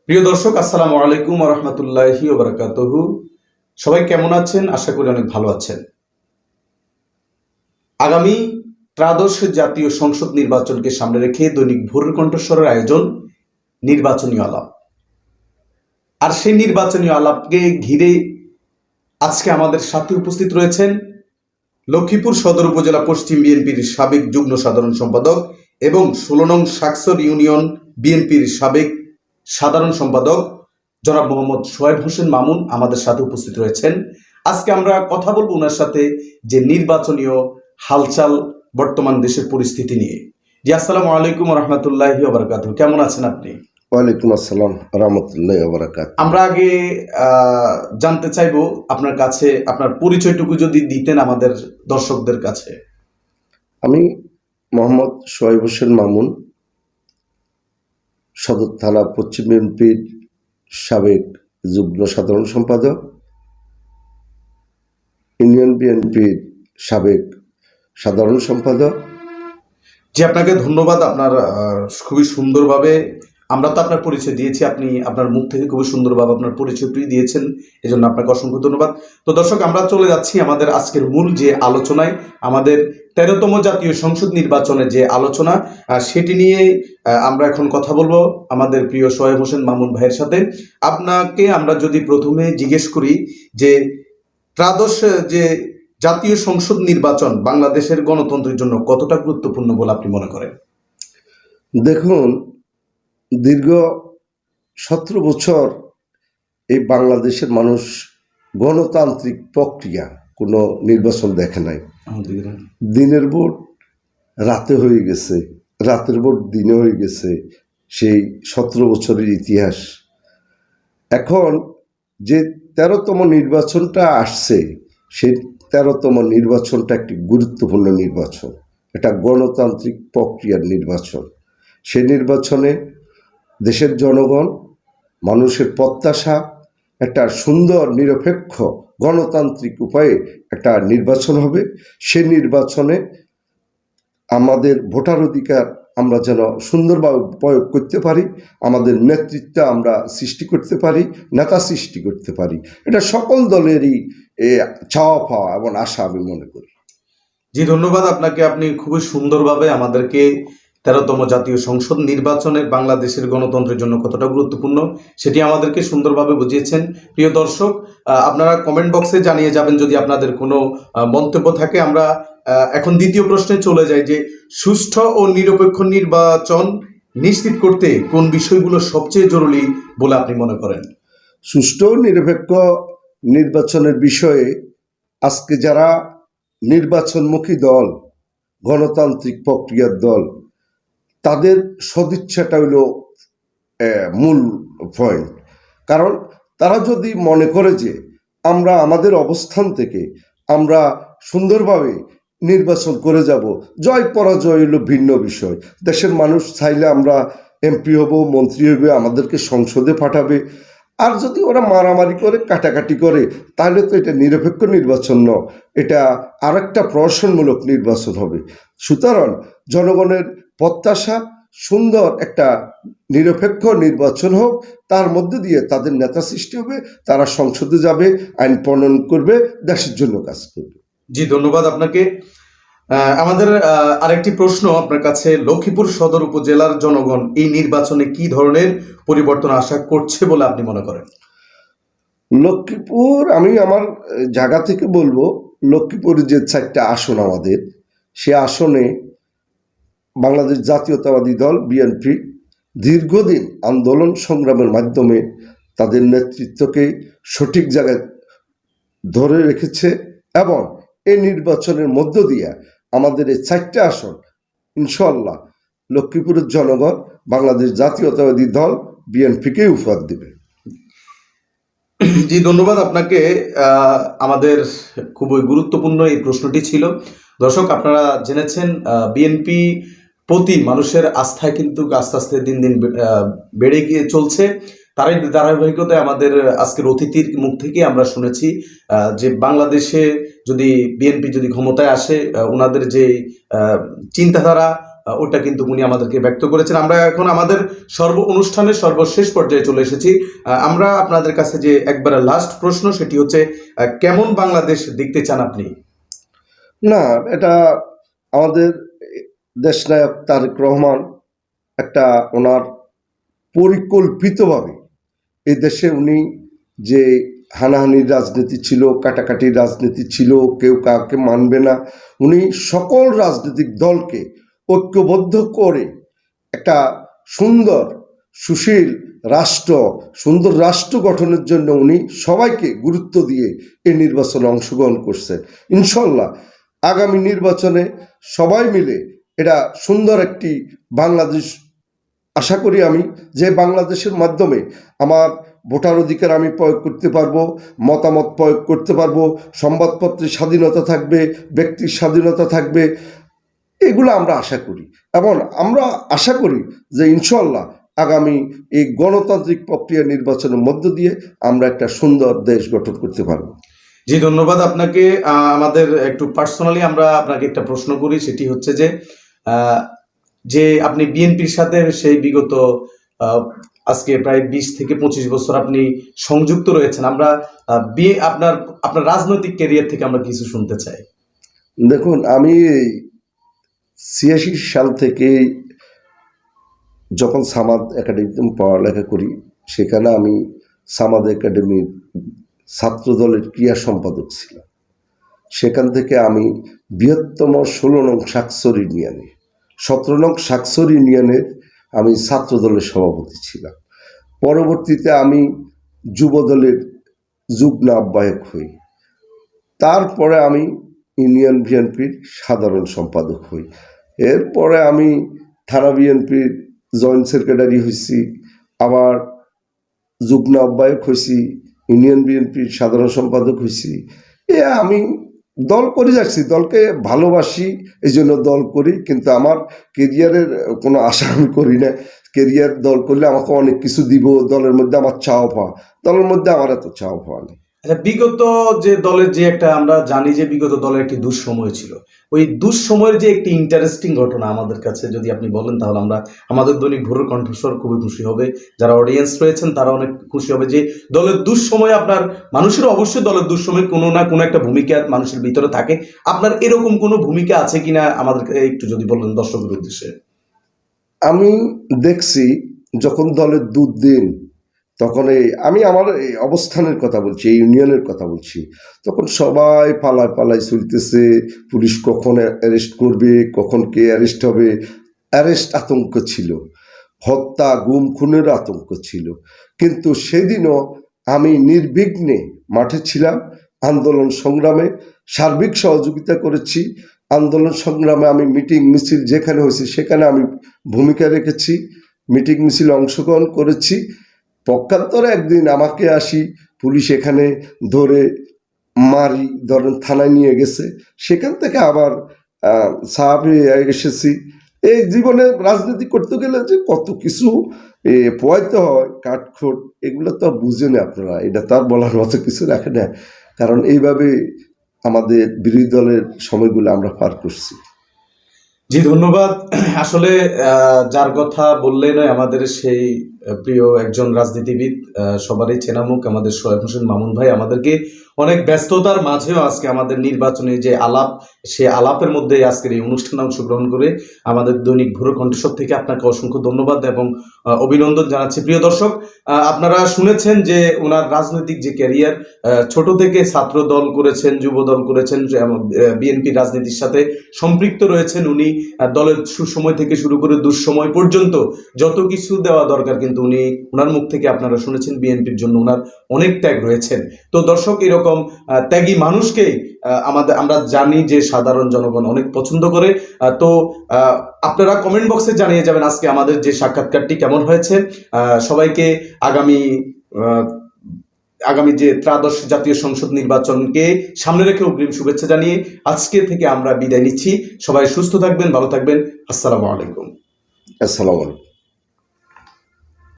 প্রিয় দর্শক, আসসালামু আলাইকুম ওয়া রাহমাতুল্লাহি ওয়া বারাকাতুহু। সবাই কেমন আছেন? আশা করি অনেক ভালো আছেন। আগামী ত্রায়োদশ জাতীয় সংসদ নির্বাচনকে সামনে রেখে দৈনিক ভোরের কণ্ঠস্বরের আয়োজন নির্বাচনী আলাপ। আর সেই নির্বাচনী আলাপকে ঘিরে আজকে আমাদের সাথে উপস্থিত রয়েছেন লক্ষ্মীপুর সদর উপজেলা পশ্চিম বিএনপির সাবেক যুগ্ম সাধারণ সম্পাদক এবং ১৬ নং শাকসর ইউনিয়ন বিএনপির সাবেক সাধারণ সম্পাদক জনাব মোহাম্মদ সোহাইব হোসেন মামুন আমাদের সাথে উপস্থিত রয়েছেন। আজকে আমরা কথা বলবো ওনার সাথে যে নির্বাচনীয় হালচাল, বর্তমান দেশের পরিস্থিতি নিয়ে। জি, আসসালামু আলাইকুম ওয়া রাহমাতুল্লাহি ওয়া বারাকাতুহু। কেমন আছেন আপনি? ওয়ালাইকুম আসসালাম রহমতুল্লাহ ওবরাকাত। আমরা আগে জানতে চাইবো আপনার কাছে আপনার পরিচয়টুকু যদি দিতেন আমাদের দর্শকদের কাছে। আমি মোহাম্মদ সোহাইব হোসেন মামুন, সদর থানা পশ্চিম বিএনপির সাবেক যুগ্ম সাধারণ সম্পাদক, ইউনিয়ন বিএনপির সাবেক সাধারণ সম্পাদক। জি, আপনাকে ধন্যবাদ। আপনার খুবই সুন্দরভাবে আমরা তো আপনার পরিচয় দিয়েছি, আপনি আপনার মুখ থেকে খুবই সুন্দরভাবে আপনার পরিচয়টি দিয়েছেন, এজন্য আপনাকে অসংখ্য ধন্যবাদ। তো দর্শক, আমরা চলে যাচ্ছি আমাদের আজকের মূল যে আলোচনায়, আমাদের 13তম জাতীয় সংসদ নির্বাচনের যে আলোচনা, সেটি নিয়ে আমরা এখন কথা বলবো আমাদের প্রিয় সোহাইব হোসেন মামুন ভাইয়ের সাথে। আপনাকে আমরা যদি প্রথমে জিজ্ঞেস করি যে ত্রায়োদশ যে জাতীয় সংসদ নির্বাচন বাংলাদেশের গণতন্ত্রের জন্য কতটা গুরুত্বপূর্ণ বলে আপনি মনে করেন? দেখুন, দীর্ঘ 17 বছর এই বাংলাদেশের মানুষ গণতান্ত্রিক প্রক্রিয়া কোনো নির্বাচন দেখে নাই। দিনের ভোট রাতে হয়ে গেছে, রাতের ভোট দিনে হয়ে গেছে, সেই 17 বছরের ইতিহাস। এখন যে 13তম নির্বাচনটা আসছে, সেই 13তম নির্বাচনটা একটি গুরুত্বপূর্ণ নির্বাচন, এটা গণতান্ত্রিক প্রক্রিয়ার নির্বাচন। সেই নির্বাচনে দেশের জনগণ, মানুষের প্রত্যাশা একটা সুন্দর নিরপেক্ষ গণতান্ত্রিক উপায়ে একটা নির্বাচন হবে। সেই নির্বাচনে আমাদের ভোটার অধিকার আমরা যেন সুন্দরভাবে প্রয়োগ করতে পারি, আমাদের নেতৃত্ব আমরা সৃষ্টি করতে পারি, নেতা সৃষ্টি করতে পারি, এটা সকল দলেরই চাওয়া পাওয়া এবং আশা আমি মনে করি। জি, ধন্যবাদ আপনাকে। আপনি খুবই সুন্দরভাবে আমাদেরকে 13তম জাতীয় সংসদ নির্বাচনের বাংলাদেশের গণতন্ত্রের জন্য কতটা গুরুত্বপূর্ণ সেটি আমাদেরকে সুন্দরভাবে বুঝিয়েছেন। প্রিয় দর্শক, আপনারা কমেন্ট বক্সে জানিয়ে যাবেন যদি আপনাদের কোনো মন্তব্য থাকে। আমরা এখন দ্বিতীয় প্রশ্নে চলে যাই যে সুষ্ঠু ও নিরপেক্ষ নির্বাচন নিশ্চিত করতে কোন বিষয়গুলো সবচেয়ে জরুরি বলে আপনি মনে করেন? সুষ্ঠু ও নিরপেক্ষ নির্বাচনের বিষয়ে আজকে যারা নির্বাচনমুখী দল, গণতান্ত্রিক প্রক্রিয়ার দল, তাদের সদিচ্ছাটা হলো মূল পয়েন্ট। কারণ তারা যদি মনে করে যে আমরা আমাদের অবস্থান থেকে আমরা সুন্দরভাবে নির্বাচন করে যাব, জয় পরাজয় হলো ভিন্ন বিষয়। দেশের মানুষ চাইলে আমরা এমপি হব, মন্ত্রী হবে, আমাদেরকে সংসদে পাঠাবে। আর যদি ওরা মারামারি করে, কাটাকাটি করে, তাহলে তো এটা নিরপেক্ষ নির্বাচন নয়, এটা আরেকটা প্রহসনমূলক নির্বাচন হবে। সুতরাং জনগণের প্রত্যাশা সুন্দর একটা নিরপেক্ষ নির্বাচন হোক, তার মধ্যে দিয়ে তাদের নেতা সৃষ্টি হবে, তারা সংসদে যাবে, আইন প্রণয়ন করবে, দেশের জন্য কাজ করবে। জি, ধন্যবাদ আপনাকে। আমাদের আরেকটি প্রশ্ন আপনার কাছে, লক্ষ্মীপুর সদর উপজেলার জনগণ এই নির্বাচনে কি ধরনের পরিবর্তন আশা করছে বলে আপনি মনে করেন? লক্ষ্মীপুর, আমি আমার জায়গা থেকে বলবো, লক্ষ্মীপুরের যে 4টা আসন আমাদের, সে আসনে বাংলাদেশ জাতীয়তাবাদী দল বিএনপি দীর্ঘদিন আন্দোলন সংগ্রামের মাধ্যমে তাদের নেতৃত্বকে সঠিক জায়গায় ধরে রেখেছে এবং এই নির্বাচনের মধ্য দিয়ে আমাদের এই 4টা আসন ইনশাল্লাহ লক্ষ্মীপুরের জনগণ বাংলাদেশ জাতীয়তাবাদী দল বিএনপিকে উপহার দেবে। জি, ধন্যবাদ আপনাকে। আমাদের খুবই গুরুত্বপূর্ণ এই প্রশ্নটি ছিল। দর্শক, আপনারা জেনেছেন বিএনপি প্রতি মানুষের আস্থায় কিন্তু আস্তে আস্তে দিন দিন বেড়ে গিয়ে চলছে। তারই ধারাবাহিকতায় আমাদের আজকের অতিথির মুখ থেকে আমরা শুনেছি যে বাংলাদেশে যদি বিএনপি যদি ক্ষমতায় আসে, ওনাদের যে চিন্তাধারা, ওটা কিন্তু উনি আমাদেরকে ব্যক্ত করেছেন। আমরা এখন আমাদের অনুষ্ঠানের সর্বশেষ পর্যায়ে চলে এসেছি। আমরা আপনাদের কাছে যে একবারে লাস্ট প্রশ্ন, সেটি হচ্ছে কেমন বাংলাদেশ দেখতে চান আপনি? না, এটা আমাদের দেশনায়ক তারেক রহমান একটা ওনার পরিকল্পিতভাবে এই দেশে উনি যে হানাহানির রাজনীতি ছিল, কাটাকাটির রাজনীতি ছিল, কেউ কাউকে মানবে না, উনি সকল রাজনৈতিক দলকে ঐক্যবদ্ধ করে একটা সুন্দর সুশীল রাষ্ট্র, সুন্দর রাষ্ট্র গঠনের জন্য উনি সবাইকে গুরুত্ব দিয়ে এই নির্বাচনে অংশগ্রহণ করছেন। ইনশাল্লাহ আগামী নির্বাচনে সবাই মিলে এটা সুন্দর একটি বাংলাদেশ আশা করি আমি, যে বাংলাদেশের মাধ্যমে আমার ভোটার অধিকার আমি প্রয়োগ করতে পারবো, মতামত প্রয়োগ করতে পারবো, সংবাদপত্রের স্বাধীনতা থাকবে, ব্যক্তির স্বাধীনতা থাকবে, এগুলো আমরা আশা করি। এবং আমরা আশা করি যে ইনশাল্লাহ আগামী এই গণতান্ত্রিক প্রক্রিয়া নির্বাচনের মধ্য দিয়ে আমরা একটা সুন্দর দেশ গঠন করতে পারবো। জি, ধন্যবাদ আপনাকে। আমাদের একটু পার্সোনালি আমরা আপনাকে একটা প্রশ্ন করি, সেটি হচ্ছে যে আপনি বিএনপির সাথে সেই বিগত আজকে প্রায় 20 থেকে 25 বছর আপনি সংযুক্ত রয়েছেন। আমরা আপনার রাজনৈতিক ক্যারিয়ার থেকে আমরা কিছু শুনতে চাই। দেখুন, আমি 86 সাল থেকে যখন সামাদ একাডেমিতে পড়ালেখা করি, সেখানে আমি সামাদ একাডেমির ছাত্রদলের ক্রিয়া সম্পাদক ছিলাম। সেখান থেকে আমি বৃহত্তম 16 নং শাকসর ইউনিয়নে, 17 নং শাকসর ইউনিয়নের আমি ছাত্রদলের সভাপতি ছিলাম। পরবর্তীতে আমি যুবদলের যুগ্ম আহ্বায়ক হই। তারপরে আমি ইউনিয়ন বিএনপির সাধারণ সম্পাদক হই। এরপরে আমি থানা বিএনপির জয়েন্ট সেক্রেটারি হয়েছি, আবার যুগ্ম আহ্বায়ক হয়েছি, ইউনিয়ন বিএনপির সাধারণ সম্পাদক হয়েছি। আমি দল করে যাচ্ছি, দলকে ভালোবাসি, এই জন্য দল করি, কিন্তু আমার কেরিয়ারের কোনো আশা আমি করি না। কেরিয়ার দল করলে আমাকে অনেক কিছু দিব, দলের মধ্যে আমার চাওয়া পাওয়া, দলের মধ্যে আমার এত চাওয়া পাওয়া নেই। আচ্ছা, বিগত যে দলের যে একটা আমরা জানি যে বিগত দলের একটি দুঃসময় ছিল, ওই দুঃসময়ের যে একটি ইন্টারেস্টিং ঘটনা আমাদের কাছে যদি আপনি বলেন, তাহলে আমরা আমাদের দৈনিক ভোরের কণ্ঠস্বর খুবই খুশি হবে, যারা অডিয়েন্স রয়েছেন তারা অনেক খুশি হবে যে দলের দুঃসময় আপনার মানুষের অবশ্যই দলের দুঃসময় কোনো না কোনো একটা ভূমিকা মানুষের ভিতরে থাকে। আপনার এরকম কোনো ভূমিকা আছে কিনা আমাদেরকে একটু যদি বলেন দর্শকের উদ্দেশ্যে। আমি দেখছি যখন দলের দুধ দিন, তখন আমি আমার এই অবস্থানের কথা বলছি, এই ইউনিয়নের কথা বলছি, তখন সবাই পালায় পালায় চলতেছে, পুলিশ কখন অ্যারেস্ট করবে, কখন কে অ্যারেস্ট হবে, অ্যারেস্ট আতঙ্ক ছিল, হত্যা গুম খুনের আতঙ্ক ছিল। কিন্তু সেদিনও আমি নির্বিঘ্নে মাঠে ছিলাম, আন্দোলন সংগ্রামে সার্বিক সহযোগিতা করেছি। আন্দোলন সংগ্রামে আমি মিটিং মিছিল যেখানে হয়েছে সেখানে আমি ভূমিকা রেখেছি, মিটিং মিছিলে অংশগ্রহণ করেছি। পক্ষান্তরে একদিন আমাকে পুলিশ এখানে ধরে মারি, ধরেন থানায় নিয়ে গেছে, সেখান থেকে আবার সাহাবে এসেছি। এই জীবনে রাজনীতি করতে গেলে যে কত কিছু পোয়াইতে হয়, কাঠখোট, এগুলো তো বুঝে না আপনারা, এটা তার বলার মতো কিছু রাখে না, কারণ এইভাবে আমাদের বিরোধী দলের সময়গুলো আমরা পার করছি। জি, ধন্যবাদ। আসলে যার কথা বললেন আমাদের সেই প্রিয় একজন রাজনীতিবিদ, সবারই চেনা মুখ, আমাদের সোহেব হোসেন মামুন ভাই আমাদেরকে অনেক ব্যস্ততার মাঝেও আজকে আমাদের নির্বাচনী যে আলাপ, সে আলাপের মধ্যে আজকের এই অনুষ্ঠানে অংশগ্রহণ করে আমাদের দৈনিক ভোরের কণ্ঠস্বর থেকে আপনাকে অসংখ্য ধন্যবাদ এবং অভিনন্দন জানাচ্ছি। প্রিয় দর্শক, আপনারা শুনেছেন যে ওনার রাজনৈতিক যে ক্যারিয়ার, ছোট থেকে ছাত্র দল করেছেন, যুব দল করেছেন, বিএনপি রাজনীতির সাথে সম্পৃক্ত রয়েছেন উনি। দলের সুসময় থেকে শুরু করে দুঃসময় পর্যন্ত যত কিছু দেওয়া দরকার কিন্তু উনি, ওনার মুখ থেকে আপনারা শুনেছেন, বিএনপির জন্য ওনার অনেক ত্যাগ রয়েছেন। তো দর্শক, এরকম ত্যাগী মানুষকেই আমরা জানি যে সাধারণ জনগণ অনেক পছন্দ করে। তো আপনারা কমেন্ট বক্সে জানিয়ে যাবেন আজকে আমাদের যে সাক্ষাৎকারটি কেমন হয়েছে। সবাইকে আগামী যে ত্রয়োদশ জাতীয় সংসদ নির্বাচনকে সামনে রেখে অগ্রিম শুভেচ্ছা জানিয়ে আজকে থেকে আমরা বিদায় নিচ্ছি। সবাই সুস্থ থাকবেন, ভালো থাকবেন। আসসালামু আলাইকুম। আসসালামু আলাইকুম।